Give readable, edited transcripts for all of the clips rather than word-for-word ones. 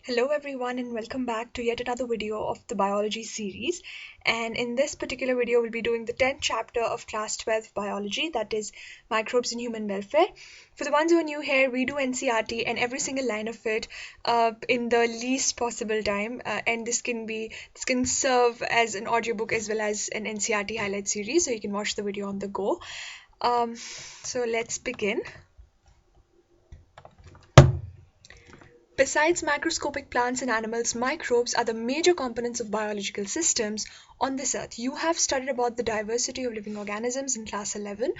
Hello everyone and welcome back to yet another video of the biology series, and in this particular video we'll be doing the 10th chapter of class 12 biology, that is microbes in human welfare. For the ones who are new here, we do NCERT and every single line of it in the least possible time, and this can serve as an audiobook as well as an NCERT highlight series, so you can watch the video on the go. So let's begin. Besides microscopic plants and animals, microbes are the major components of biological systems on this earth. You have studied about the diversity of living organisms in class 11.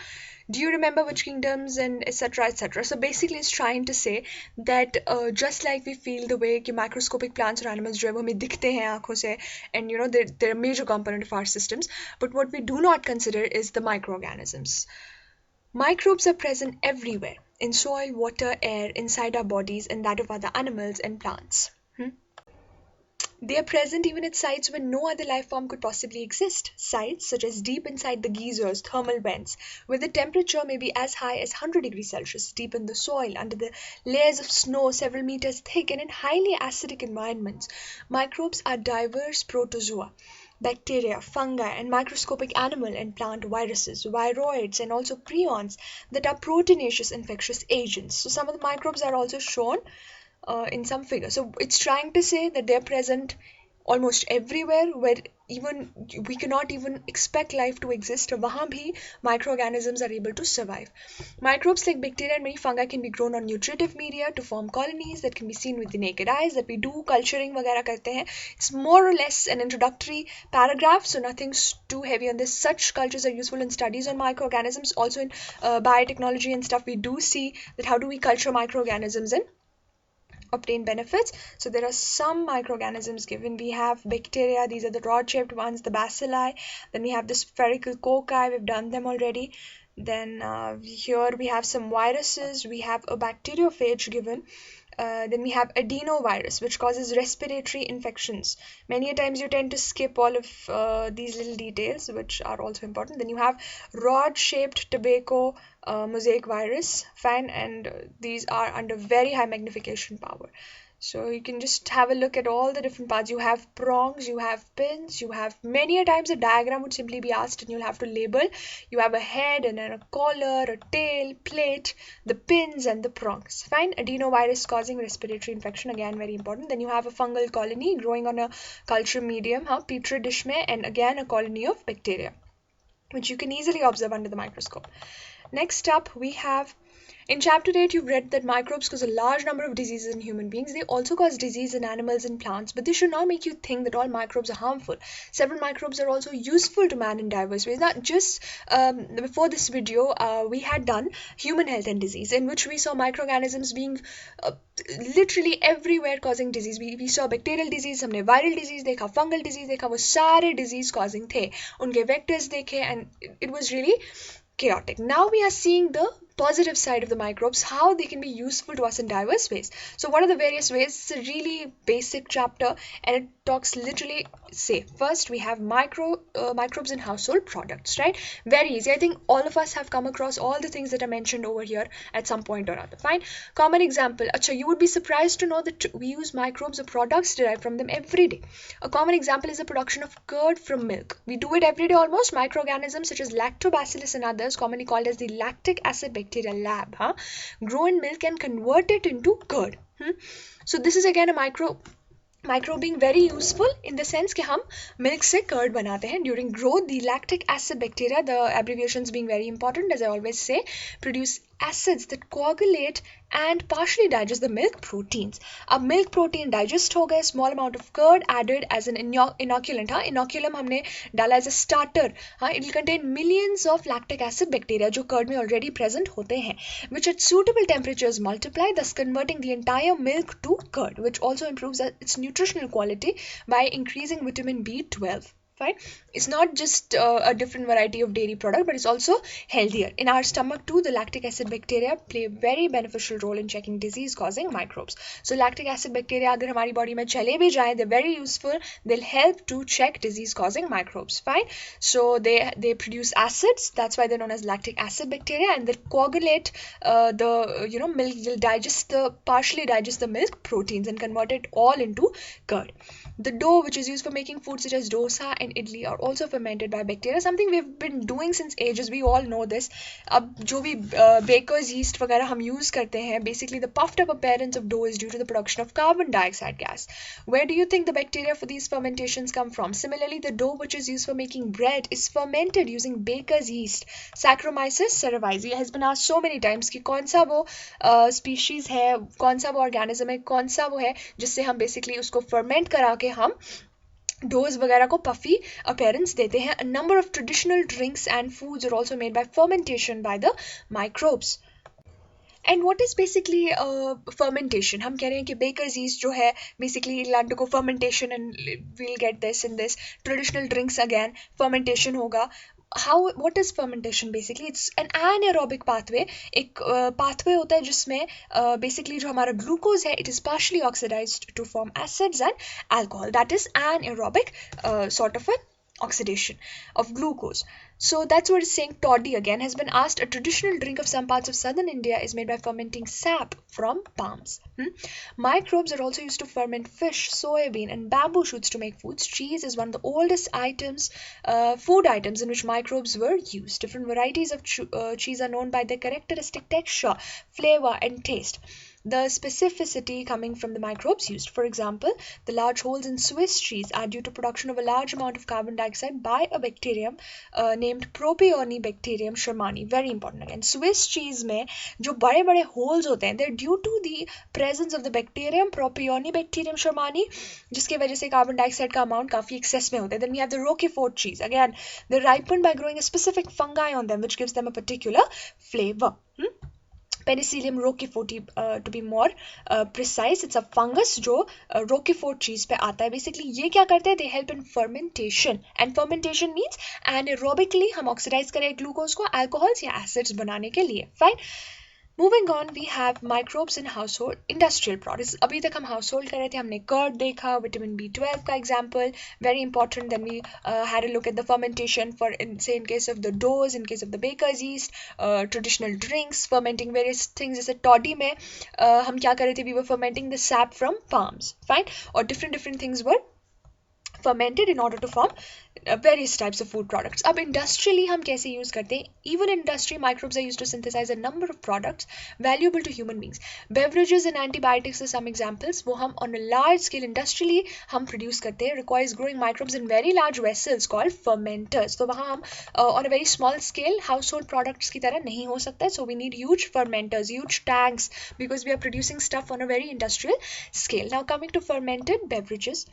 Do you remember which kingdoms and etc. etc.? So basically it's trying to say that just like we feel the way कि microscopic plants or animals जो है वो हमें दिखते हैं आँखों से, and you know they're a major component of our systems, but what we do not consider is the microorganisms. Microbes are present everywhere, in soil, water, air, inside our bodies, and that of other animals and plants. They are present even at sites where no other life form could possibly exist. Sites such as deep inside the geysers, thermal vents, where the temperature may be as high as 100 degrees Celsius, deep in the soil, under the layers of snow several meters thick, and in highly acidic environments. Microbes are diverse protozoa. Bacteria, fungi, and microscopic animal and plant viruses, viroids, and also prions that are proteinaceous infectious agents. So some of the microbes are also shown in some figures. So it's trying to say that they're present almost everywhere where even we cannot even expect life to exist. वहाँ भी microorganisms are able to survive. Microbes like bacteria and many fungi can be grown on nutritive media to form colonies that can be seen with the naked eyes, that we do culturing वगैरह करते हैं. It's more or less an introductory paragraph, so nothing's too heavy on this. Such cultures are useful in studies on microorganisms. Also in biotechnology and stuff, we do see that how do we culture microorganisms and obtain benefits. So there are some microorganisms given. We have bacteria, these are the rod-shaped ones, the bacilli. Then we have the spherical cocci, we've done them already. Then here we have some viruses. We have a bacteriophage given. Then we have adenovirus, which causes respiratory infections. Many a times you tend to skip all of these little details, which are also important. Then you have rod-shaped tobacco mosaic virus, fine, and these are under very high magnification power. So you can just have a look at all the different parts. You have prongs, you have pins, you have many a times a diagram would simply be asked and you'll have to label. You have a head and then a collar, a tail, plate, the pins and the prongs. Fine, adenovirus causing respiratory infection, again very important. Then you have a fungal colony growing on a culture medium, petri dish mein, and again a colony of bacteria, which you can easily observe under the microscope. Next up we have, in chapter 8 you've read that microbes cause a large number of diseases in human beings. They also cause disease in animals and plants, but this should not make you think that all microbes are harmful. Several microbes are also useful to man in diverse ways. Not just before this video we had done human health and disease, in which we saw microorganisms being literally everywhere causing disease. We saw bacterial disease, हमने viral disease देखा, fungal disease देखा, वो सारे disease causing थे, उनके vectors देखे, and it was really chaotic. Now we are seeing the positive side of the microbes, how they can be useful to us in diverse ways. So what are the various ways? It's a really basic chapter and it talks literally, say, first we have microbes in household products, right? Very easy. I think all of us have come across all the things that are mentioned over here at some point or other. Fine. Common example. Acha, you would be surprised to know that we use microbes or products derived from them every day. A common example is the production of curd from milk. We do it every day almost. Microorganisms such as lactobacillus and others, commonly called as the lactic acid bacteria lab, grow in milk and convert it into curd. So this is again a microbe being very useful in the sense कि हम milk से curd बनाते हैं. During growth, the lactic acid bacteria, the abbreviations being very important, as I always say, produce acids that coagulate and partially digest the milk proteins. अब milk protein digest हो गए, small amount of curd added as an inoculant. Inoculum हमने डाला as a starter. It will contain millions of lactic acid bacteria जो curd में already present होते हैं, which at suitable temperatures multiply, thus converting the entire milk to curd, which also improves its nutritional quality by increasing vitamin B12. Fine. It's not just a different variety of dairy product, but it's also healthier. In our stomach too, the lactic acid bacteria play a very beneficial role in checking disease causing microbes. So lactic acid bacteria अगर हमारी body में चले भी जाएं, they're very useful. They'll help to check disease causing microbes. Fine. So they produce acids. That's why they're known as lactic acid bacteria, and they coagulate the milk. They'll partially digest the milk proteins and convert it all into curd. The dough which is used for making food such as dosa and idli are also fermented by bacteria, something we've been doing since ages. We all know this. अब जो भी baker's yeast वगैरह हम use करते हैं, basically the puffed up appearance of dough is due to the production of carbon dioxide gas. Where do you think the bacteria for these fermentations come from? Similarly, the dough which is used for making bread is fermented using baker's yeast. Saccharomyces cerevisiae has been asked so many times कि कौन सा वो species है, कौन सा वो organism है, कौन सा वो है जिससे हम basically उसको ferment करा के हम doughs वगैरह को puffy appearance देते हैं. A number of traditional drinks and foods are also made by fermentation by the microbes. And what is basically fermentation? हम कह रहे हैं कि baker's yeast जो है basically it'll undergo fermentation and we'll get this and this. Traditional drinks again fermentation होगा. What is fermentation basically? It's an anaerobic pathway. एक pathway होता है जिसमें basically जो हमारा glucose है, it is partially oxidized to form acids and alcohol. That is anaerobic sort of an oxidation of glucose. So that's what it's saying. Toddy again has been asked. A traditional drink of some parts of southern India is made by fermenting sap from palms. Microbes are also used to ferment fish, soybean and bamboo shoots to make foods. Cheese is one of the oldest food items in which microbes were used. Different varieties of cheese are known by their characteristic texture, flavor and taste. The specificity coming from the microbes used. For example, the large holes in Swiss cheese are due to production of a large amount of carbon dioxide by a bacterium named Propionibacterium shermani. Very important again. Swiss cheese में जो बड़े बड़े holes होते हैं, they're due to the presence of the bacterium Propionibacterium shermani, जिसके वजह से carbon dioxide का amount काफी excess में होता है. Then we have the Roquefort cheese. Again, they're ripened by growing a specific fungi on them, which gives them a particular flavor. Penicillium roqueforti to be more precise. It's a fungus जो Roquefort cheese पे आता है. Basically ये क्या करते हैं? They help in fermentation. And fermentation means anaerobically हम oxidize करें glucose को alcohols या acids बनाने के लिए. Fine. Moving on, we have microbes in household industrial products. अभी तक हम household कर रहे थे, हमने curd देखा, vitamin B12 का example, very important. Then we had a look at the fermentation for, in case of the doughs, in case of the baker's yeast, traditional drinks, fermenting various things. जैसे toddy में हम क्या कर रहे थे? We were fermenting the sap from palms, fine? Or different things were fermented in order to form various types of food products. अब industrially हम कैसे use करते हैं? Even in industry, microbes are used to synthesize a number of products valuable to human beings. Beverages and antibiotics are some examples. वो हम on a large scale industrially हम produce करते हैं. Requires growing microbes in very large vessels called fermenters. तो वहाँ हम on a very small scale household products की तरह नहीं हो सकता है. So we need huge fermenters, huge tanks, because we are producing stuff on a very industrial scale. Now coming to fermented beverages.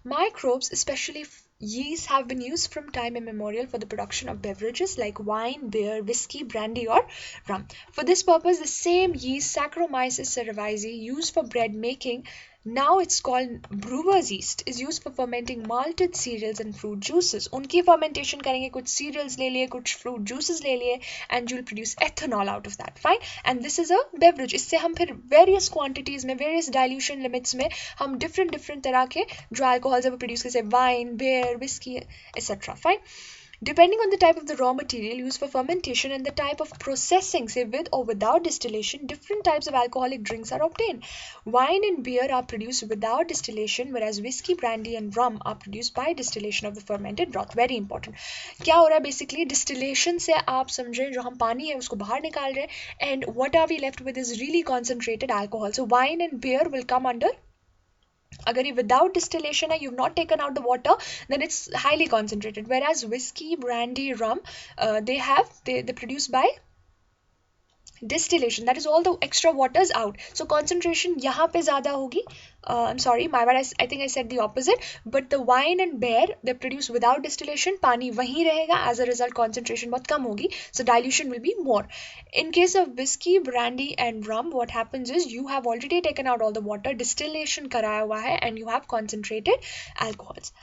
Microbes, especially yeast, have been used from time immemorial for the production of beverages like wine, beer, whiskey, brandy or rum. For this purpose, the same yeast, Saccharomyces cerevisiae, used for bread making, now it's called brewer's yeast, is used for fermenting malted cereals and fruit juices. उनकी fermentation करेंगे, कुछ cereals ले लिए, कुछ fruit juices ले लिए, and you'll produce ethanol out of that. Fine. And this is a beverage. इससे हम फिर various quantities में, various dilution limits में हम different तरह के जो alcohols है वो produce कैसे wine, beer, whiskey, etc. Fine. Depending on the type of the raw material used for fermentation and the type of processing, say with or without distillation, different types of alcoholic drinks are obtained. Wine and beer are produced without distillation, whereas whiskey, brandy and rum are produced by distillation of the fermented broth. Very important. क्या हो रहा है basically? Distillation से आप समझें जो हम पानी है उसको बाहर निकाल रहे हैं, and what are we left with is really concentrated alcohol. So wine and beer will come under. अगर ये without distillation है, you've not taken out the water, then it's highly concentrated. Whereas whiskey, brandy, rum, they produce by distillation. That is all the extra waters out. So concentration यहाँ पे ज़्यादा होगी. I'm sorry, my bad. I think I said the opposite. But the wine and beer, they produce without distillation. पानी वहीं रहेगा. As a result, concentration बहुत कम होगी. So dilution will be more. In case of whiskey, brandy and rum, what happens is you have already taken out all the water. Distillation कराया हुआ है and you have concentrated alcohols.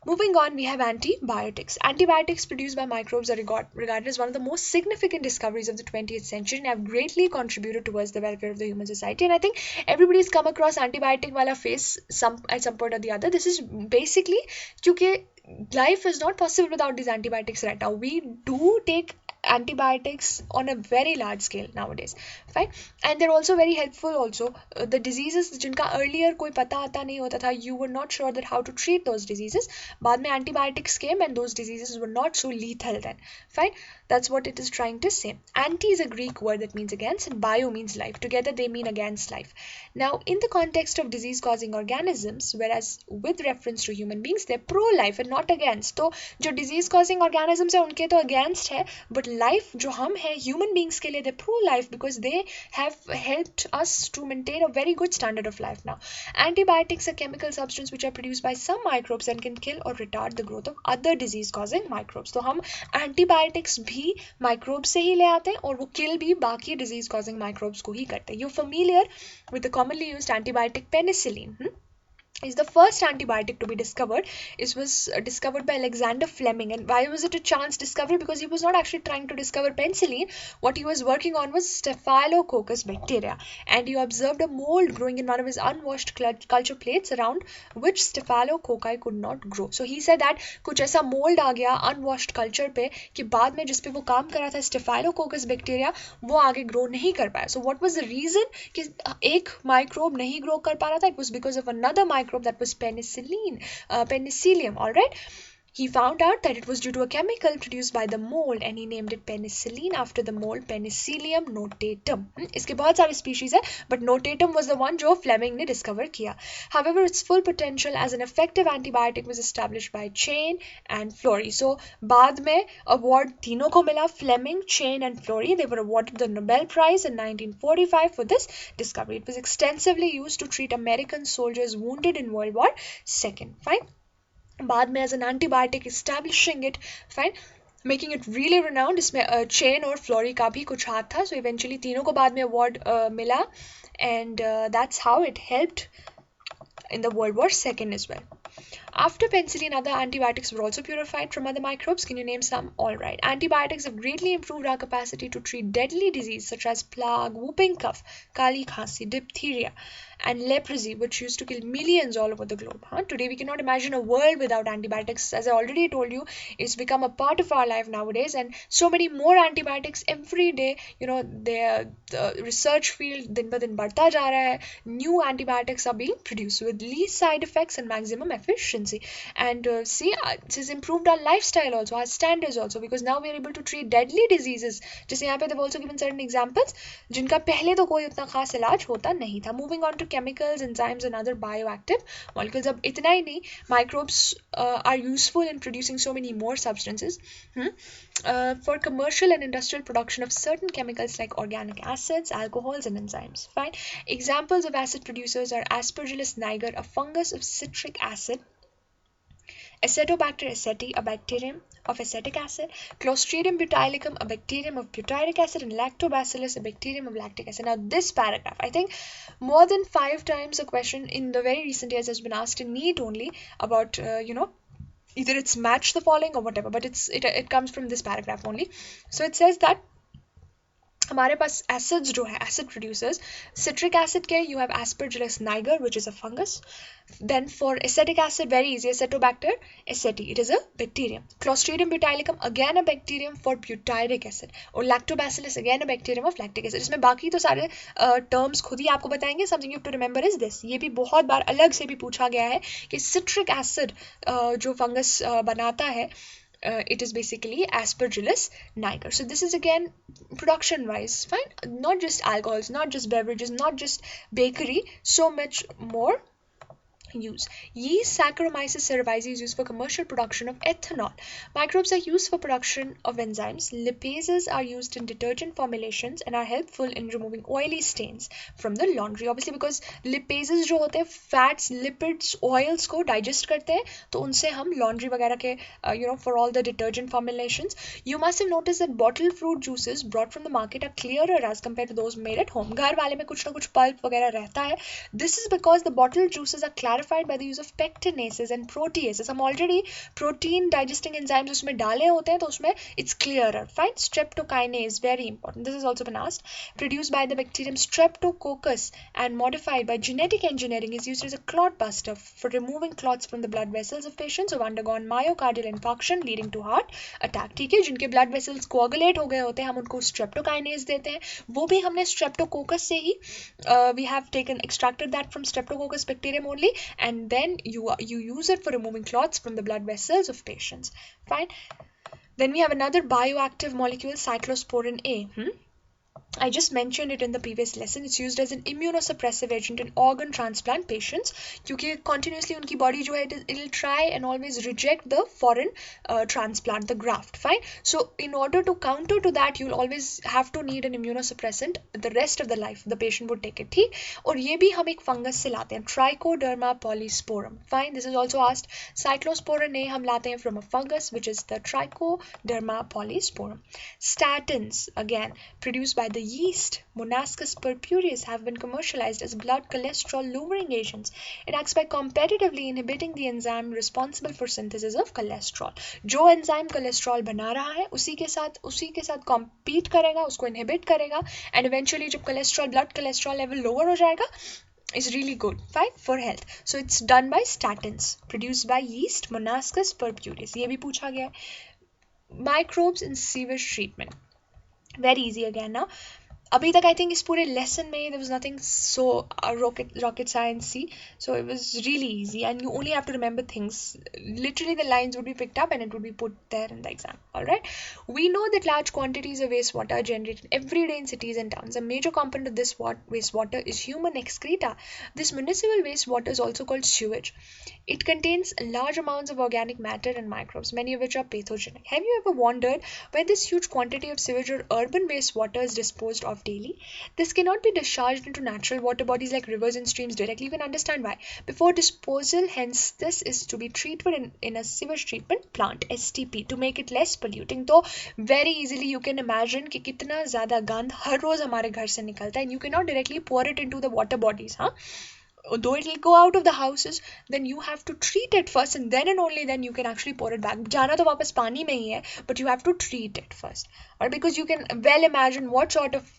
Moving on, we have antibiotics. Antibiotics produced by microbes are regarded as one of the most significant discoveries of the 20th century and have greatly contributed towards the welfare of the human society. And I think everybody's come across antibiotic wala face at some point or the other. This is basically because life is not possible without these antibiotics right now. We do take antibiotics on a very large scale nowadays, fine, and they're also very helpful also. The diseases जिनका earlier कोई पता आता नहीं होता था, you were not sure that how to treat those diseases, बाद में antibiotics came and those diseases were not so lethal then, fine. That's what it is trying to say. Anti is a Greek word that means against, and bio means life. Together they mean against life. Now in the context of disease causing organisms, whereas with reference to human beings they're pro life and not against. तो जो disease causing organisms है उनके तो against है, but life जो हम हैं human beings के लिए they're pro life because they have helped us to maintain a very good standard of life now. Antibiotics are chemical substances which are produced by some microbes and can kill or retard the growth of other disease causing microbes. तो हम antibiotics भी microbes से ही ले आते हैं और वो kill भी बाकी disease causing microbes को ही करते हैं. You're familiar with the commonly used antibiotic penicillin. Is the first antibiotic to be discovered. It was discovered by Alexander Fleming. And why was it a chance discovery? Because he was not actually trying to discover penicillin. What he was working on was Staphylococcus bacteria. And he observed a mold growing in one of his unwashed culture plates around which Staphylococci could not grow. So he said that कुछ ऐसा mold आ गया unwashed culture पे कि बाद में जिस पे वो काम कर रहा था Staphylococcus bacteria वो आगे grow नहीं कर पाया. So what was the reason कि एक microbe नहीं grow कर पा रहा था? It was because of another microbe that was penicillium, all right. He found out that it was due to a chemical produced by the mold and he named it penicillin after the mold Penicillium notatum. इसके बहुत सारे species है, but notatum was the one जो Fleming ने discover किया. However, its full potential as an effective antibiotic was established by Chain and Florey. So बाद में award तीनों को मिला, Fleming, Chain and Florey. They were awarded the Nobel Prize in 1945 for this discovery. It was extensively used to treat American soldiers wounded in World War II. Fine. बाद में as an antibiotic establishing it, fine, making it really renowned. इसमें Chain और Florey का भी कुछ हाथ था. So eventually तीनों को बाद में award मिला and that's how it helped in the World War II as well. After penicillin, other antibiotics were also purified from other microbes. Can you name some? All right. Antibiotics have greatly improved our capacity to treat deadly disease such as plague, whooping cough, kali khansi, diphtheria, and leprosy, which used to kill millions all over the globe. Today, we cannot imagine a world without antibiotics. As I already told you, it's become a part of our life nowadays, and so many more antibiotics every day. You know, the research field दिन ब दिन बढ़ता जा रहा है. New antibiotics are being produced with least side effects and maximum efficiency. And see, this has improved our lifestyle also, our standards also, because now we are able to treat deadly diseases. जैसे यहाँ पे they've also given certain examples जिनका पहले तो कोई उतना खास इलाज होता नहीं था. Moving on to chemicals, enzymes and other bioactive molecules. अब इतना ही नहीं, microbes are useful in producing so many more substances for commercial and industrial production of certain chemicals like organic acids, alcohols and enzymes. Fine. Examples of acid producers are Aspergillus niger, a fungus of citric acid, Acetobacter aceti, a bacterium of acetic acid, Clostridium butylicum, a bacterium of butyric acid, and Lactobacillus, a bacterium of lactic acid. Now this paragraph, I think more than 5 times a question in the very recent years has been asked in NEET only about, either it's match the following or whatever, but it comes from this paragraph only. So it says that हमारे पास acids जो है, acid producers, citric acid के you have Aspergillus niger, which is a fungus. Then for acetic acid, very easy, Acetobacter aceti, it is a bacterium. Clostridium butylicum, again a bacterium for butyric acid. और Lactobacillus, again a bacterium of lactic acid. इसमें बाकी तो सारे terms खुद ही आपको बताएंगे. Something you have to remember is this. ये भी बहुत बार अलग से भी पूछा गया है कि citric acid जो fungus बनाता है, it is basically Aspergillus niger. So this is again production wise, fine, not just alcohols, not just beverages, not just bakery, so much more use. Yeast Saccharomyces cerevisiae is used for commercial production of ethanol. Microbes are used for production of enzymes. Lipases are used in detergent formulations and are helpful in removing oily stains from the laundry. Obviously because lipases जो होते हैं fats, lipids, oils को digest करते हैं, तो उनसे हम laundry वगैरह के for all the detergent formulations. You must have noticed that bottled fruit juices brought from the market are clearer as compared to those made at home. घर वाले में कुछ ना कुछ pulp वगैरह रहता है. This is because the bottled juices are clarified by the use of pectinases and proteases. हम already protein digesting enzymes उसमें डाले होते हैं तो उसमें it's clearer. Fine. Streptokinase, very important. This has also been asked. Produced by the bacterium Streptococcus and modified by genetic engineering, is used as a clot buster for removing clots from the blood vessels of patients who have undergone myocardial infarction leading to heart attack. ठीक है, जिनके blood vessels coagulate हो गए होते हैं हम उनको streptokinase देते हैं. वो भी हमने streptococcus से ही we have extracted that from streptococcus bacterium only, and then you use it for removing clots from the blood vessels of patients. Fine. Then we have another bioactive molecule, cyclosporin A. I just mentioned it in the previous lesson. It's used as an immunosuppressive agent in organ transplant patients क्योंकि continuously उनकी body जो है it'll try and always reject the foreign transplant, the graft. Fine. So in order to counter to that, you'll always have to need an immunosuppressant the rest of the life. The patient would take it. ठीक. और ये भी हम एक fungus से लाते हैं, Trichoderma polysporum. Fine. This is also asked. Cyclosporin A हम लाते हैं from a fungus which is the Trichoderma polysporum. Statins, again produced by the yeast Monascus purpureus, have been commercialized as blood cholesterol lowering agents. It acts by competitively inhibiting the enzyme responsible for synthesis of cholesterol. जो enzyme cholesterol बना रहा है उसी के साथ compete करेगा, उसको inhibit करेगा, and eventually जब blood cholesterol level lower हो जाएगा, is really good, fine, for health. So it's done by statins produced by yeast Monascus purpureus. ये भी पूछा गया है. Microbes in sewage treatment. Very easy again now. अभी तक I think इस पूरे lesson में there was nothing so rocket science-y, so it was really easy and you only have to remember things. Literally the lines would be picked up and it would be put there in the exam. Alright, we know that large quantities of wastewater are generated every day in cities and towns. A major component of this wastewater is human excreta. This municipal wastewater is also called sewage. It contains large amounts of organic matter and microbes, many of which are pathogenic. Have you ever wondered why this huge quantity of sewage or urban wastewater is disposed of daily? This cannot be discharged into natural water bodies like rivers and streams directly. You can understand why. Before disposal, hence this is to be treated in a sewage treatment plant, STP, to make it less polluting. तो very easily you can imagine कि कितना ज़्यादा गंद हर रोज़ हमारे घर से निकलता है, and you cannot directly pour it into the water bodies, huh? Though it will go out of the houses, then you have to treat it first, and then only then you can actually pour it back. जाना तो वापस पानी में ही है, but you have to treat it first, or because you can well imagine what sort of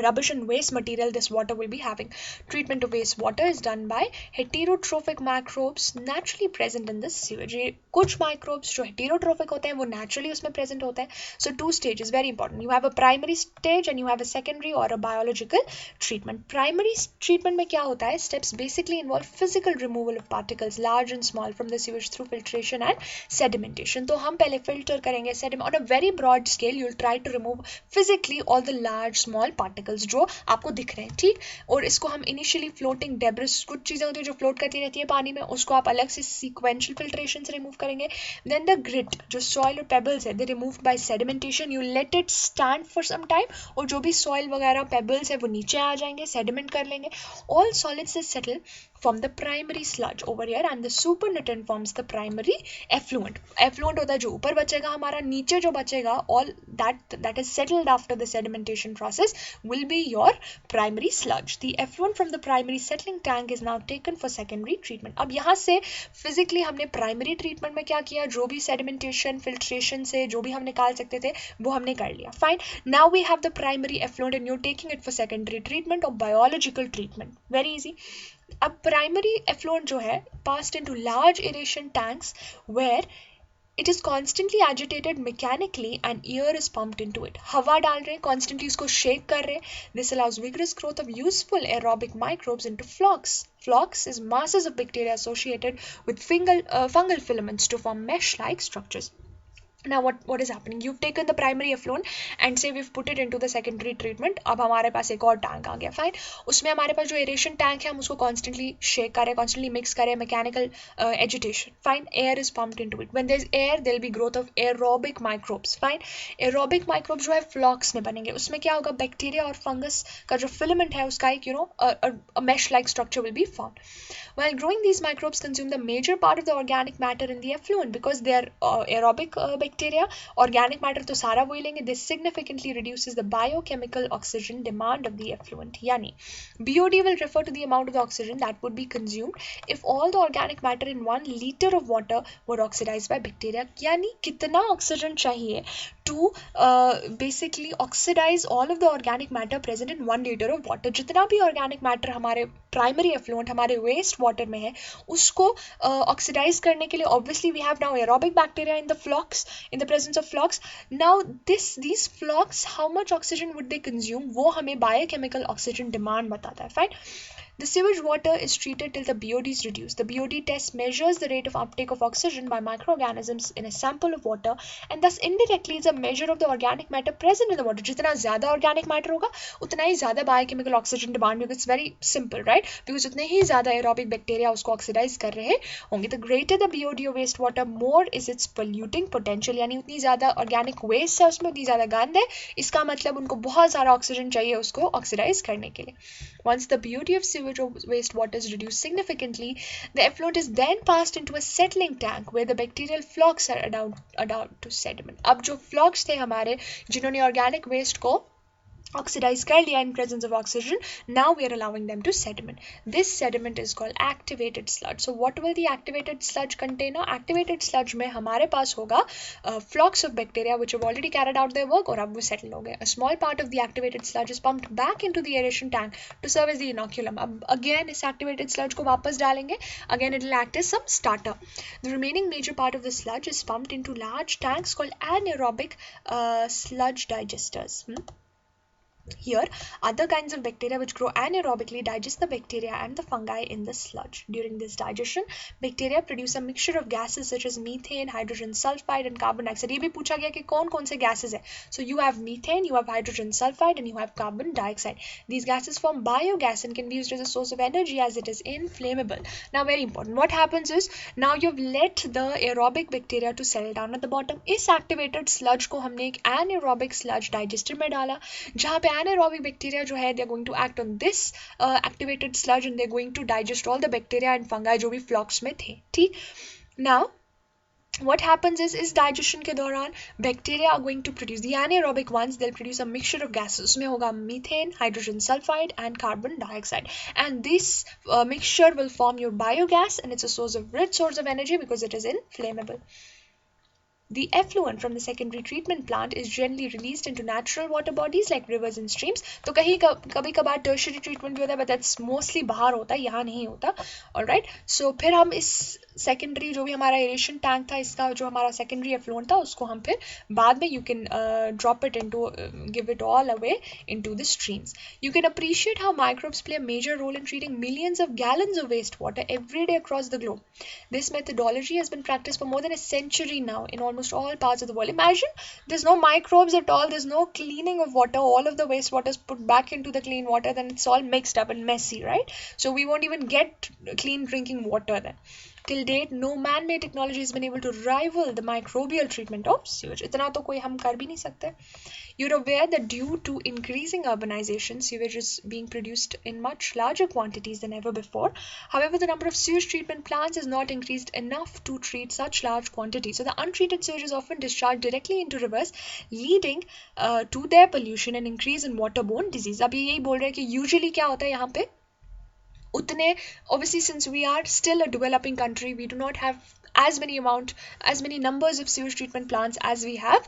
rubbish and waste material this water will be having. Treatment of wastewater is done by heterotrophic microbes naturally present in the sewage. कुछ microbes जो heterotrophic होते हैं वो naturally उसमें present होते हैं. So two stages, very important. You have a primary stage and you have a secondary or a biological treatment. Primary treatment में क्या होता है? Steps basically involve physical removal of particles large and small from the sewage through filtration and sedimentation. तो हम पहले filter करेंगे on a very broad scale. You'll try to remove physically all the large small particles जो आपको दिख रहे हैं, ठीक. और इसको हम इनिशियली फ्लोटिंग डेब्रिस, कुछ चीज़ें होती है जो फ्लोट करती रहती है पानी में, उसको आप अलग से सीक्वेंशियल फिल्ट्रेशन से रिमूव करेंगे. देन द ग्रिट, जो सॉइल और पेबल्स है, they removed by sedimentation. You let it stand for some time, और जो भी सॉइल वगैरह पेबल्स है वो नीचे आ जाएंगे, सेडिमेंट कर लेंगे. All solids is settle from the primary sludge over here, and the supernatant forms the primary effluent. Effluent होता है जो ऊपर बचेगा हमारा, नीचे जो बचेगा all that is settled after the sedimentation process will be your primary sludge. The effluent from the primary settling tank is now taken for secondary treatment. अब यहाँ से physically हमने primary treatment में क्या किया, जो भी sedimentation filtration से जो भी हम निकाल सकते थे वो हमने कर लिया. Fine. Now we have the primary effluent and you're taking it for secondary treatment or biological treatment. Very easy. अब प्राइमरी एफ्लुएंट जो है passed into large aeration tanks where it is constantly agitated mechanically and air is pumped into it. हवा डाल रहे हैं, constantly इसको shake कर रहे हैं. This allows vigorous growth of useful aerobic microbes into flocs. Flocs is masses of bacteria associated with fungal filaments to form mesh-like structures. Now what is happening? You've taken the primary effluent and say we've put it into the secondary treatment. अब हमारे पास एक और tank आ गया. Fine. उसमें हमारे पास जो aeration tank है हम उसको कॉन्स्टेंटली शेक करें, कॉन्स्टेंटली मिक्स करें, mechanical agitation. Fine. Air is pumped into it. When there is air there will be growth of aerobic microbes. Fine. Aerobic microbes जो है फ्लॉक्स में बनेंगे. उसमें क्या होगा, बैक्टीरिया और फंगस का जो फिलामेंट है उसका एक a mesh like structure will be formed. While growing, these microbes consume the major part of the organic matter in the effluent because they are aerobic bacteria. bacteria, organic matter तो सारा वही लेंगे. This significantly reduces the biochemical oxygen demand of the effluent. यानी BOD will refer to the amount of the oxygen that would be consumed if all the organic matter in 1 liter of water were oxidized by bacteria. यानी कितना oxygen चाहिए to basically oxidize all of the organic matter present in 1 liter of water. जितना भी organic matter हमारे primary effluent हमारे waste water में है उसको oxidize करने के लिए obviously we have now aerobic bacteria in the flocks, in the presence of flocks. Now these flocks, how much oxygen would they consume, वो हमें biochemical oxygen demand बताता है. Fine. The sewage water is treated till the BOD is reduced. The BOD test measures the rate of uptake of oxygen by microorganisms in a sample of water and thus indirectly is a measure of the organic matter present in the water. जितना ज़्यादा organic matter होगा उतना ही ज़्यादा biochemical oxygen demand होगा. It's very simple, right? Because उतने ही ज़्यादा aerobic bacteria उसको oxidize कर रहे होंगे. The greater the BOD of wastewater, more is its polluting potential. यानी उतनी ज़्यादा organic waste है उसमें, उतनी ज़्यादा गंद है. इसका मतलब उनको बहुत सारा oxygen चाहिए उसको oxidize करने के लिए. Once the BOD of sewage or wastewater is reduced significantly, the effluent is then passed into a settling tank where the bacterial flocks are allowed to sediment. अब जो flocks थे हमारे जिन्होंने organic waste को oxidize कर लिया in presence of oxygen, now we are allowing them to sediment. This sediment is called activated sludge. So what will the activated sludge contain? Activated sludge में हमारे पास होगा flocks of bacteria which have already carried out their work और अब वो settle हो गए. A small part of the activated sludge is pumped back into the aeration tank to serve as the inoculum. अब again इस activated sludge को वापस डालेंगे. Again it will act as some starter. The remaining major part of the sludge is pumped into large tanks called anaerobic sludge digesters. Here, other kinds of bacteria which grow anaerobically digest the bacteria and the fungi in the sludge. During this digestion, bacteria produce a mixture of gases such as methane, hydrogen sulfide and carbon dioxide. ये भी पूछा गया कि कौन-कौन से gases है. So you have methane, you have hydrogen sulfide and you have carbon dioxide. These gases form biogas and can be used as a source of energy as it is inflammable. Now very important. What happens is now you've let the aerobic bacteria to settle down at the bottom. इस activated sludge को हमने एक anaerobic sludge digester में डाला जहाँ पे anaerobic bacteria जो है they're going to act on this activated sludge and they're going to digest all the bacteria and fungi जो भी flocks में थे. ठीक. Now what happens is digestion के दौरान bacteria are going to produce the anaerobic ones. They'll produce a mixture of gases. उसमें होगा methane, hydrogen sulfide and carbon dioxide. And this mixture will form your biogas and it's a rich source of energy because it is inflammable. The effluent from the secondary treatment plant is generally released into natural water bodies like rivers and streams. तो कभी कभार tertiary treatment भी होता है but that's mostly बाहर होता है, यहाँ नहीं होता. Alright, so फिर हम इस secondary जो भी हमारा aeration tank था, इसका जो हमारा secondary effluent था उसको हम फिर बाद में you can drop it into give it all away into the streams. You can appreciate how microbes play a major role in treating millions of gallons of wastewater every day across the globe. This methodology has been practiced for more than a century now in almost all parts of the world. Imagine there's no microbes at all, there's no cleaning of water, all of the wastewater is put back into the clean water, then it's all mixed up and messy, right? So we won't even get clean drinking water then. Till date, no man-made technology has been able to rival the microbial treatment of sewage. इतना तो कोई हम कर भी नहीं सकते. You're aware that due to increasing urbanization, sewage is being produced in much larger quantities than ever before. However, the number of sewage treatment plants is not increased enough to treat such large quantities. So the untreated sewage is often discharged directly into rivers, leading to their pollution and increase in waterborne disease. अब ये यही बोल रहे हैं कि usually क्या होता है यहाँ पे उतने obviously since we are still a developing country, we do not have as many numbers of sewage treatment plants as we have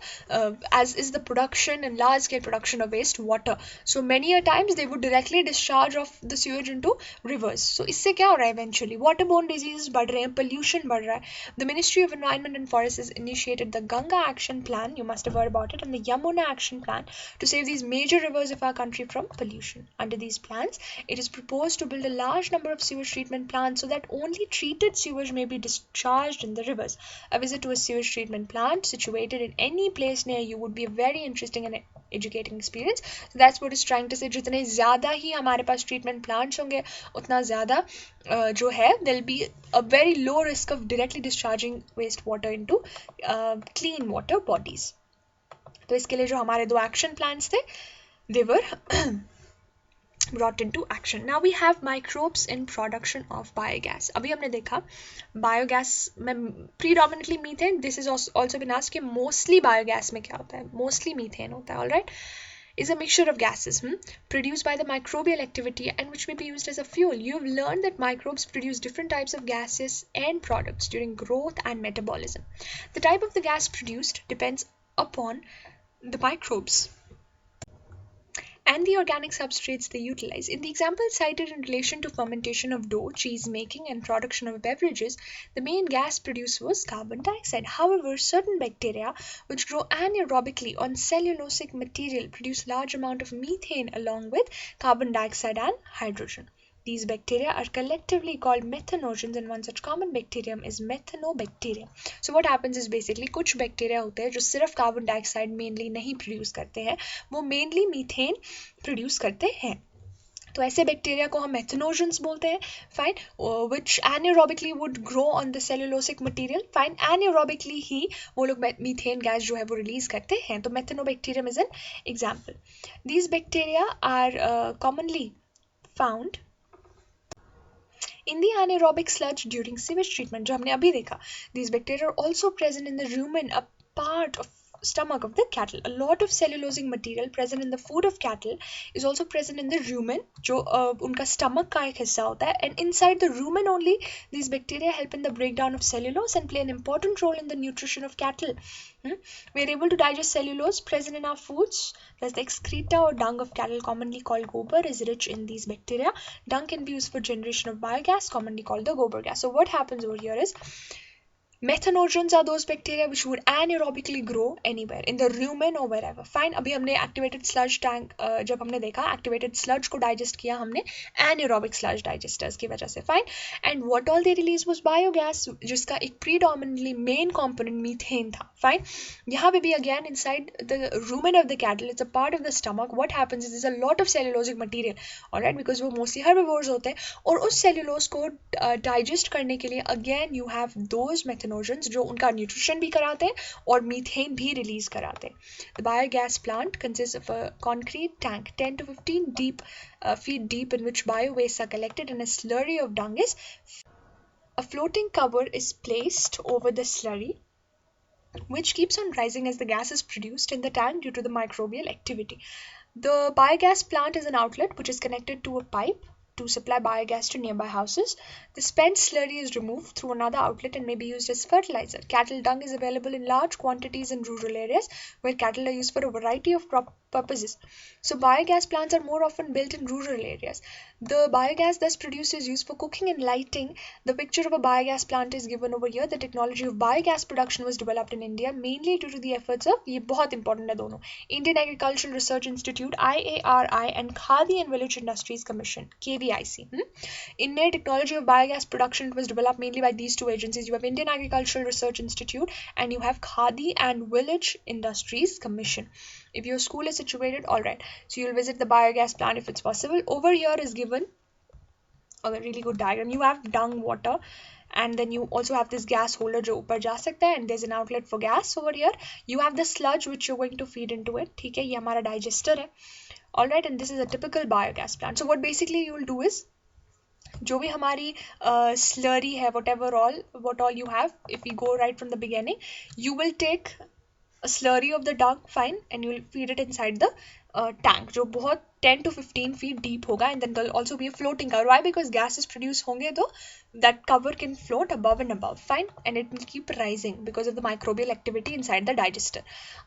as is the production and large scale production of waste water. So many a times they would directly discharge of the sewage into rivers. So इससे क्या हो रहा है eventually waterborne diseases बढ़ रहे हैं, pollution बढ़ रहा है. The Ministry of Environment and Forests has initiated the Ganga Action Plan, you must have heard about it, and the Yamuna Action Plan to save these major rivers of our country from pollution. Under these plans, it is proposed to build a large number of sewage treatment plants so that only treated sewage may be discharged in the rivers. A visit to a sewage treatment plant situated in any place near you would be a very interesting and educating experience. So that's what it's trying to say. जितने ज़्यादा ही हमारे पास treatment plants होंगे उतना ज़्यादा जो है there'll be a very low risk of directly discharging wastewater into clean water bodies. तो इसके लिए जो हमारे दो action plans थे they were brought into action. Now we have microbes in production of biogas. अभी हमने देखा biogas में predominantly methane. This is also been asked कि mostly biogas में क्या होता है? Mostly methane होता है, all right? Is a mixture of gases produced by the microbial activity and which may be used as a fuel. You've learned that microbes produce different types of gases and products during growth and metabolism. The type of the gas produced depends upon the microbes and the organic substrates they utilize. In the example cited in relation to fermentation of dough, cheese making, and production of beverages, the main gas produced was carbon dioxide. However, certain bacteria which grow anaerobically on cellulosic material produce large amount of methane along with carbon dioxide and hydrogen. These bacteria are collectively called methanogens and one such common bacterium is methanobacterium. So what happens is basically कुछ bacteria होते हैं जो सिर्फ carbon dioxide mainly नहीं produce करते हैं, वो mainly methane produce करते हैं. तो ऐसे बैक्टीरिया को हम मेथनोजेंस बोलते हैं, fine, which anaerobically would grow on the cellulosic material, fine, anaerobically ही वो लोग मीथेन गैस जो है वो रिलीज करते हैं. तो methanobacterium is an example. These bacteria are commonly found in the anaerobic sludge during sewage treatment, जो हमने अभी देखा. These bacteria are also present in the rumen, a part of stomach of the cattle. A lot of cellulosic material present in the food of cattle is also present in the rumen, जो उनका stomach का एक हिस्सा होता है. And inside the rumen only, these bacteria help in the breakdown of cellulose and play an important role in the nutrition of cattle. We are able to digest cellulose present in our foods. Thus, the excreta or dung of cattle, commonly called gobar, is rich in these bacteria. Dung can be used for generation of biogas, commonly called the gobar gas. So what happens over here is methanogens are those bacteria which would anaerobically grow anywhere in the rumen or wherever. Fine. अभी हमने activated sludge tank जब हमने देखा activated sludge को digest किया हमने anaerobic sludge digesters की वजह से. Fine. And what all they release was biogas, जिसका एक predominantly main component methane था. Fine. यहाँ पे भी again inside the rumen of the cattle, it's a part of the stomach. What happens is there's a lot of cellulosic material, alright, because वो mostly herbivores होते हैं और उस cellulose को digest करने के लिए again you have those methanogens जो उनका nutrition भी कराते हैं और methane भी release कराते हैं. The biogas plant consists of a concrete tank 10 to 15 feet deep in which bio-wastes are collected and a slurry of dung is. A floating cover is placed over the slurry which keeps on rising as the gas is produced in the tank due to the microbial activity. The biogas plant is an outlet which is connected to a pipe to supply biogas to nearby houses. The spent slurry is removed through another outlet and may be used as fertilizer. Cattle dung is available in large quantities in rural areas where cattle are used for a variety of purposes. So biogas plants are more often built in rural areas. The biogas thus produced is used for cooking and lighting. The picture of a biogas plant is given over here. The technology of biogas production was developed in India mainly due to the efforts of, ये बहुत important है दोनों, Indian Agricultural Research Institute IARI and Khadi and Village Industries Commission KVIC. Indian technology of biogas production was developed mainly by these two agencies. You have Indian Agricultural Research Institute and you have Khadi and Village Industries Commission. If your school is situated, all right, so you'll visit the biogas plant if it's possible. Over here is given a really good diagram. You have dung, water, and then you also have this gas holder जो ऊपर जा सकता है, and there's an outlet for gas over here. You have the sludge which you're going to feed into it. ठीक है, ये हमारा digester है. All right, and this is a typical biogas plant. So what basically you will do is जो भी हमारी slurry है, what all you have, if we go right from the beginning, you will take a slurry of the dung, fine, and you will feed it inside the tank जो बहुत 10 to 15 feet deep होगा, and then there will also be a floating cover. Why? Because gases produced होंगे तो that cover can float above and above, fine, and it will keep rising because of the microbial activity inside the digester.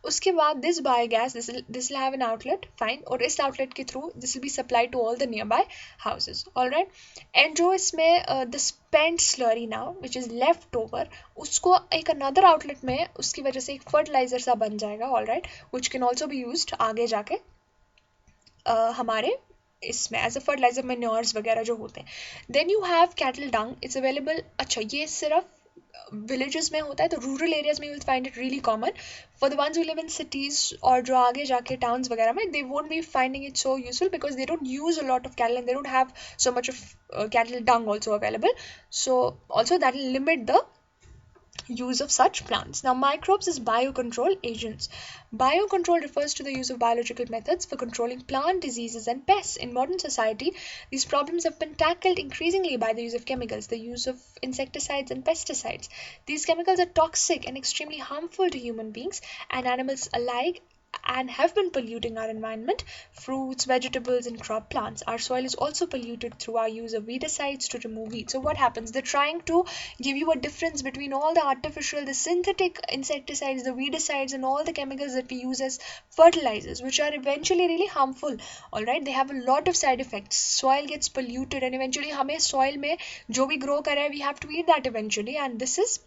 उसके बाद this biogas, this will have an outlet, fine, और इस outlet के through this will be supplied to all the nearby houses, alright. And जो इसमें the spent slurry now which is left over, उसको एक another outlet में उसकी वजह से एक fertilizer सा बन जाएगा, alright, which can also be used आगे जाके हमारे इसमें एज अ फर्टिलाइजर मैन्योर्स वगैरह जो होते हैं. Then you have cattle dung, it's available. अच्छा, ये सिर्फ विलेजेस में होता है, तो रूरल एरियाज में you will find it really common. For the ones who live in cities और जो आगे जाके टाउन्स वगैरह में, they won't be finding it so useful because they don't use a lot of cattle and they don't have so much of cattle dung also available. So also that will limit the use of such plants. Now, microbes is biocontrol agents. Biocontrol refers to the use of biological methods for controlling plant diseases and pests. In modern society, these problems have been tackled increasingly by the use of chemicals, the use of insecticides and pesticides. These chemicals are toxic and extremely harmful to human beings and animals alike, and have been polluting our environment, fruits, vegetables, and crop plants. Our soil is also polluted through our use of weedicides to remove weeds. So what happens? They're trying to give you a difference between all the artificial, the synthetic insecticides, the weedicides, and all the chemicals that we use as fertilizers, which are eventually really harmful. All right, they have a lot of side effects. Soil gets polluted, and eventually हमें soil में जो भी grow करे, we have to eat that eventually, and this is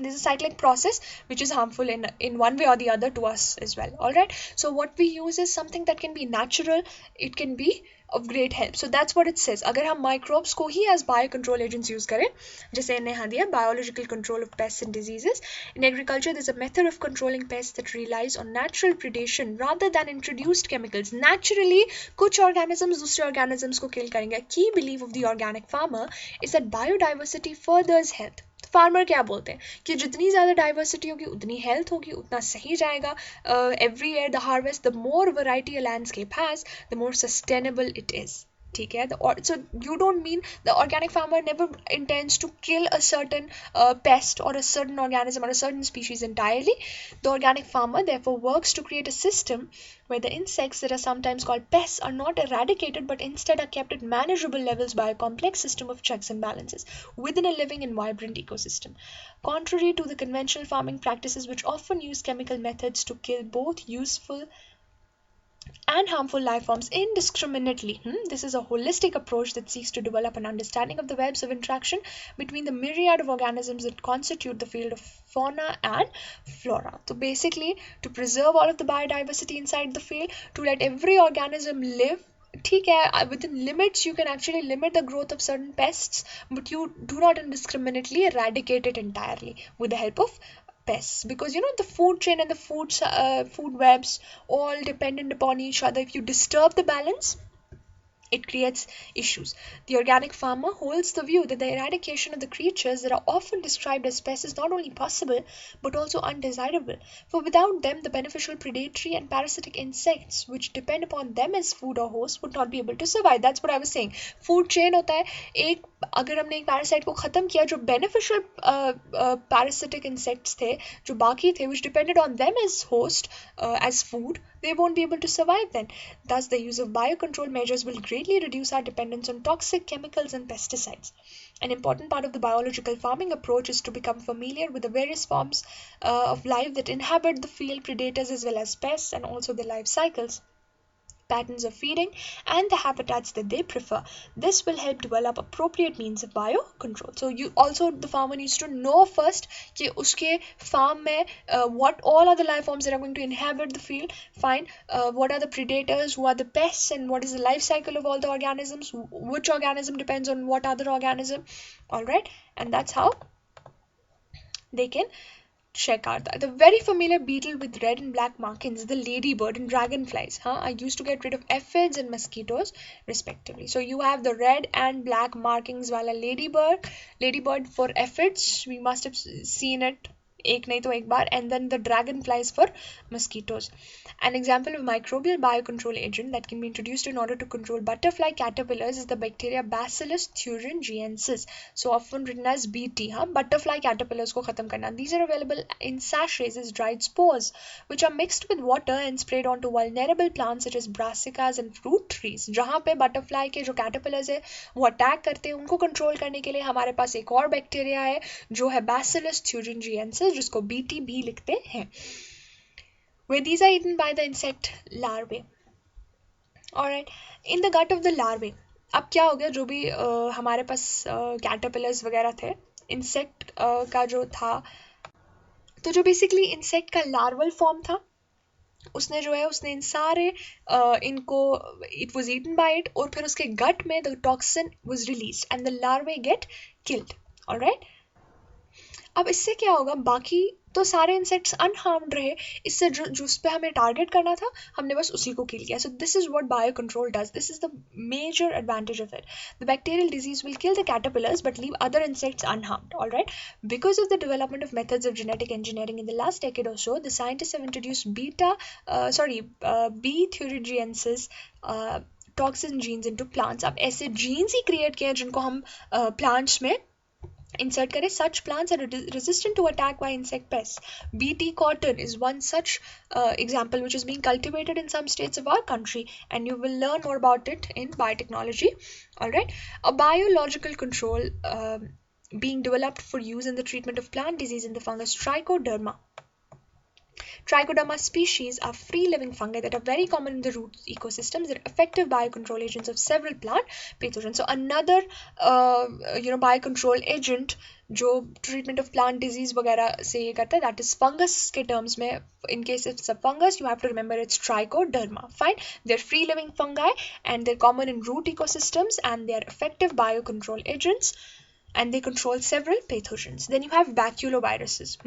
a cyclic process which is harmful in one way or the other to us as well. All right, so what we use is something that can be natural, it can be of great help. So that's what it says. अगर हम microbes को ही as biocontrol agents use करें, जैसे इन्हें यहाँ दिया biological control of pests and diseases. In agriculture, there's a method of controlling pests that relies on natural predation rather than introduced chemicals. Naturally, कुछ organisms दूसरे organisms को kill करेंगे. A key belief of the organic farmer is that biodiversity furthers health. Farmer क्या बोलते हैं कि जितनी ज़्यादा डाइवर्सिटी होगी उतनी हेल्थ होगी, उतना सही जाएगा. Every year the harvest, the more variety a landscape has, the more sustainable it is. ठीक है, so you don't mean the organic farmer never intends to kill a certain pest or a certain organism or a certain species entirely. The organic farmer therefore works to create a system where the insects that are sometimes called pests are not eradicated but instead are kept at manageable levels by a complex system of checks and balances within a living and vibrant ecosystem. Contrary to the conventional farming practices which often use chemical methods to kill both useful and harmful life forms indiscriminately. This is a holistic approach that seeks to develop an understanding of the webs of interaction between the myriad of organisms that constitute the field of fauna and flora. So basically, to preserve all of the biodiversity inside the field, to let every organism live, ठीक है, within limits you can actually limit the growth of certain pests, but you do not indiscriminately eradicate it entirely with the help of pests, because you know the food chain and the food webs all dependent upon each other. If you disturb the balance, it creates issues. The organic farmer holds the view that the eradication of the creatures that are often described as pests is not only possible but also undesirable, for without them the beneficial predatory and parasitic insects which depend upon them as food or host would not be able to survive. That's what I was saying. Food chain होता है, एक अगर हमने एक parasite को ख़त्म किया, जो बेनिफिशियल parasitic insects थे, जो बाकी थे, which depended on them as host, as food, they won't be able to survive then. Thus, the use of biocontrol measures will greatly reduce our dependence on toxic chemicals and pesticides. An important part of the biological farming approach is to become familiar with the various forms of life that inhabit the field, predators as well as pests, and also their life cycles, patterns of feeding, and the habitats that they prefer. This will help develop appropriate means of biocontrol. So you also, the farmer needs to know first कि उसके farm में what all are the life forms that are going to inhabit the field, fine, what are the predators, who are the pests, and what is the life cycle of all the organisms, which organism depends on what other organism. All right, and that's how they can check out that. The very familiar beetle with red and black markings, the ladybird, and dragonflies, are used to get rid of aphids and mosquitoes respectively. So you have the red and black markings wala ladybird for aphids, we must have seen it एक नहीं तो एक बार, and then the dragonflies for mosquitoes. An example of microbial biocontrol agent that can be introduced in order to control butterfly caterpillars is the bacteria Bacillus thuringiensis, so often written as BT. Butterfly caterpillars को खत्म करना. These are available in sachets as dried spores, which are mixed with water and sprayed onto vulnerable plants such as brassicas and fruit trees. जहाँ पे butterfly के जो caterpillars है वो attack करते हैं, उनको कंट्रोल करने के लिए हमारे पास एक और बैक्टीरिया है जो है Bacillus thuringiensis, जिसको BT भी लिखते हैं, where these are eaten by the insect larvae. Alright, in the gut of the larvae, अब क्या हो गया, जो भी हमारे पास कैटरपिलर्स वगैरह थे, इंसेक्ट का जो था, तो जो बेसिकली इंसेक्ट का लार्वल फॉर्म था, उसने जो है उसने इन सारे इनको it was eaten by it, और फिर उसके गट में the toxin was released and the larvae get killed. Alright, अब इससे क्या होगा, बाकी तो सारे इंसेक्ट्स अनहार्म्ड रहे, इससे जिस पे हमें टारगेट करना था हमने बस उसी को किल किया. So this is what bio control does. This is the major advantage of it. The bacterial disease will kill the caterpillars but leave other insects unharmed. All right. Because of the development of methods of genetic engineering in the last decade or so, the scientists have introduced B thuringiensis toxin genes into plants. अब ऐसे genes ही create किए हैं जिनको हम plants में insert करें. Such plants are resistant to attack by insect pests. BT cotton is one such example which is being cultivated in some states of our country, and you will learn more about it in biotechnology. All right. A biological control being developed for use in the treatment of plant disease in the fungus Trichoderma. Trichoderma species are free-living fungi that are very common in the root ecosystems. They're effective biocontrol agents of several plant pathogens. So another, biocontrol agent जो treatment of plant disease वगैरह से ये करता है, that is fungus के terms में. In case it's a fungus, you have to remember it's Trichoderma. Fine. They're free-living fungi and they're common in root ecosystems and they're effective biocontrol agents and they control several pathogens. Then you have baculoviruses.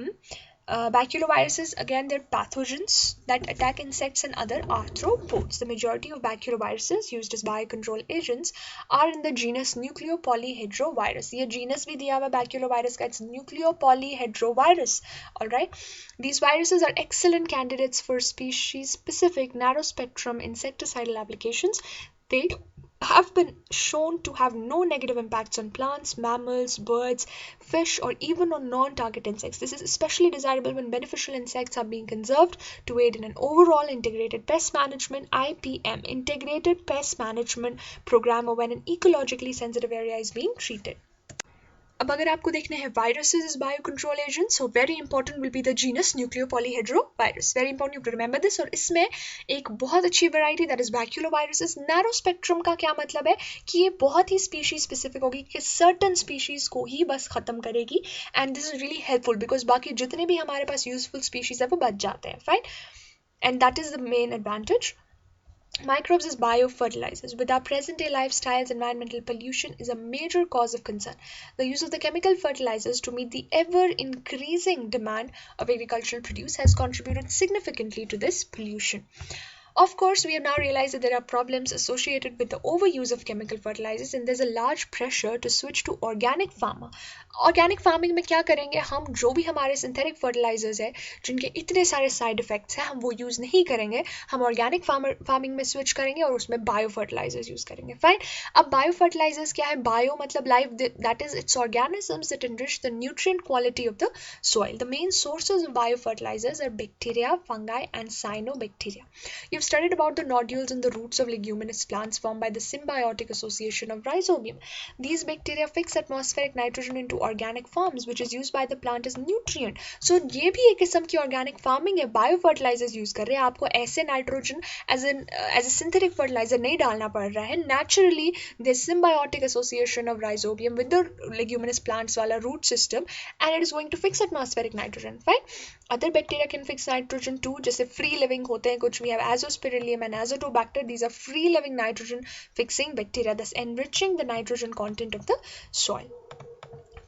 Baculoviruses, again, they're pathogens that attack insects and other arthropods. The majority of baculoviruses used as biocontrol agents are in the genus Nucleopolyhedrovirus. ये genus भी दिया हुआ baculovirus का, it's Nucleopolyhedrovirus. Alright. These viruses are excellent candidates for species-specific narrow-spectrum insecticidal applications. They have been shown to have no negative impacts on plants, mammals, birds, fish, or even on non-target insects. This is especially desirable when beneficial insects are being conserved to aid in an overall integrated pest management (IPM) integrated pest management program, or when an ecologically sensitive area is being treated. अब अगर आपको देखने हैं viruses as biocontrol agents, so very important will be the genus Nucleopolyhedrovirus. Very important, you have to remember this. और इसमें एक बहुत अच्छी variety that is baculoviruses. Narrow spectrum का क्या मतलब है कि ये बहुत ही species specific होगी, कि certain species को ही बस खत्म करेगी, and this is really helpful because बाकी जितने भी हमारे पास useful species है वो बच जाते हैं. Fine, and that is the main advantage. Microbes as biofertilizers. With our present-day lifestyles, environmental pollution is a major cause of concern. The use of the chemical fertilizers to meet the ever-increasing demand of agricultural produce has contributed significantly to this pollution. Of course, we have now realized that there are problems associated with the overuse of chemical fertilizers and there's a large pressure to switch to organic farming. Organic farming में क्या करेंगे हम, जो भी हमारे synthetic fertilizers है जिनके इतने सारे side effects हैं हम वो use नहीं करेंगे, हम organic farming में switch करेंगे और उसमें biofertilizers use करेंगे. Fine. अब biofertilizers क्या है? Bio मतलब life, that is its organisms that enrich the nutrient quality of the soil. The main sources of biofertilizers are bacteria, fungi and cyanobacteria. You've studied about the nodules in the roots of leguminous plants formed by the symbiotic association of rhizobium. These bacteria fix atmospheric nitrogen into organic forms, which is used by the plant as nutrient. So ये भी एक किस्म की organic farming है. Biofertilizers use कर रहे हैं, आपको ऐसे nitrogen as a synthetic fertilizer नहीं डालना पड़ रहा है. Naturally, the symbiotic association of rhizobium with the leguminous plants वाला root system, and it is going to fix atmospheric nitrogen. Fine. Other bacteria can fix nitrogen too, जैसे free living होते हैं कुछ. We have Azospirillum and Azotobacter. These are free living nitrogen fixing bacteria, thus enriching the nitrogen content of the soil.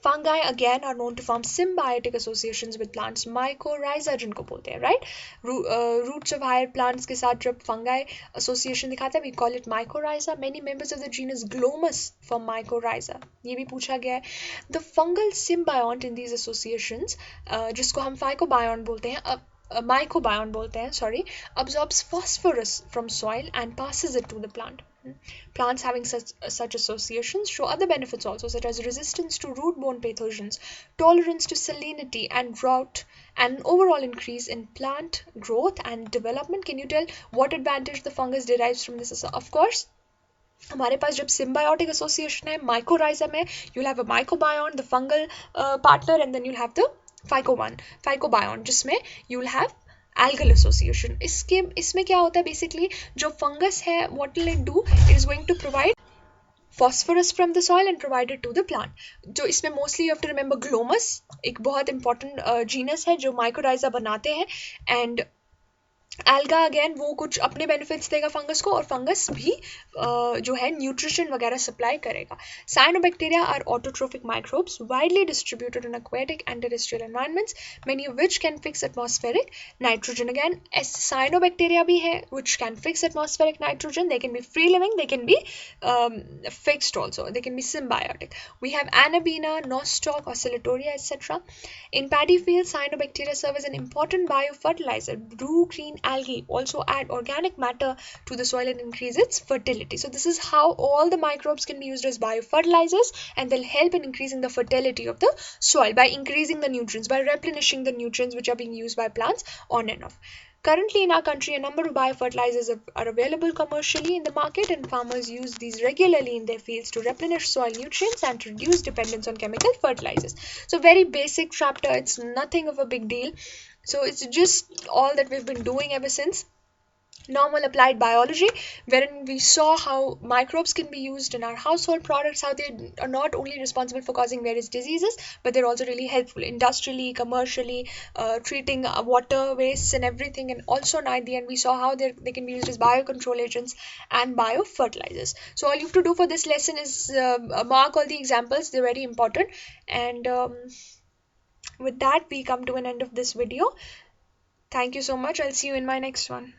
Fungi again are known to form symbiotic associations with plants. Mycorrhiza जिनको बोलते हैं, right? Roots of higher plants के साथ जब fungi association दिखाता है, we call it mycorrhiza. Many members of the genus Glomus form mycorrhiza. ये भी पूछा गया है. The fungal symbiont in these associations, जिसको हम phycobiont बोलते हैं, mycobiont बोलते हैं, sorry, absorbs phosphorus from soil and passes it to the plant. Plants having such associations show other benefits also, such as resistance to root-borne pathogens, tolerance to salinity and drought, and overall increase in plant growth and development. Can you tell what advantage the fungus derives from this? Of course, हमारे पास जब symbiotic association है mycorrhiza में, you'll have a mycobiont, the fungal partner, and then you'll have the phycobiont जिसमें you'll have algal association. इसमें क्या होता है basically, जो fungus है, what will it do? It is going to provide phosphorus from the soil and provide it to the plant. जो इसमें mostly you have to remember Glomus, एक बहुत important genus है जो mycorrhiza बनाते हैं, and एल्गा अगेन वो कुछ अपने बेनिफिट्स देगा फंगस को, और फंगस भी जो है न्यूट्रिशन वगैरह सप्लाई करेगा. Cyanobacteria are autotrophic microbes widely distributed in aquatic and terrestrial environments, many of which can fix atmospheric nitrogen. Again, cyanobacteria भी है which can fix atmospheric nitrogen. They can be free living, they can be fixed also, they can be symbiotic. We have Anabina, Nostoc, Oscillatoria, etc. In paddy fields, cyanobacteria serve as an important biofertilizer. Blue-green algae also add organic matter to the soil and increase its fertility. So this is how all the microbes can be used as biofertilizers, and they'll help in increasing the fertility of the soil by increasing the nutrients, by replenishing the nutrients which are being used by plants on and off. Currently in our country, a number of biofertilizers are available commercially in the market, and farmers use these regularly in their fields to replenish soil nutrients and to reduce dependence on chemical fertilizers. So very basic chapter, it's nothing of a big deal. So it's just all that we've been doing ever since normal applied biology, wherein we saw how microbes can be used in our household products, how they are not only responsible for causing various diseases, but they're also really helpful industrially, commercially, treating water wastes and everything. And also at the end, we saw how they can be used as biocontrol agents and biofertilizers. So all you have to do for this lesson is mark all the examples, they're very important. And with that, we come to an end of this video. Thank you so much. I'll see you in my next one.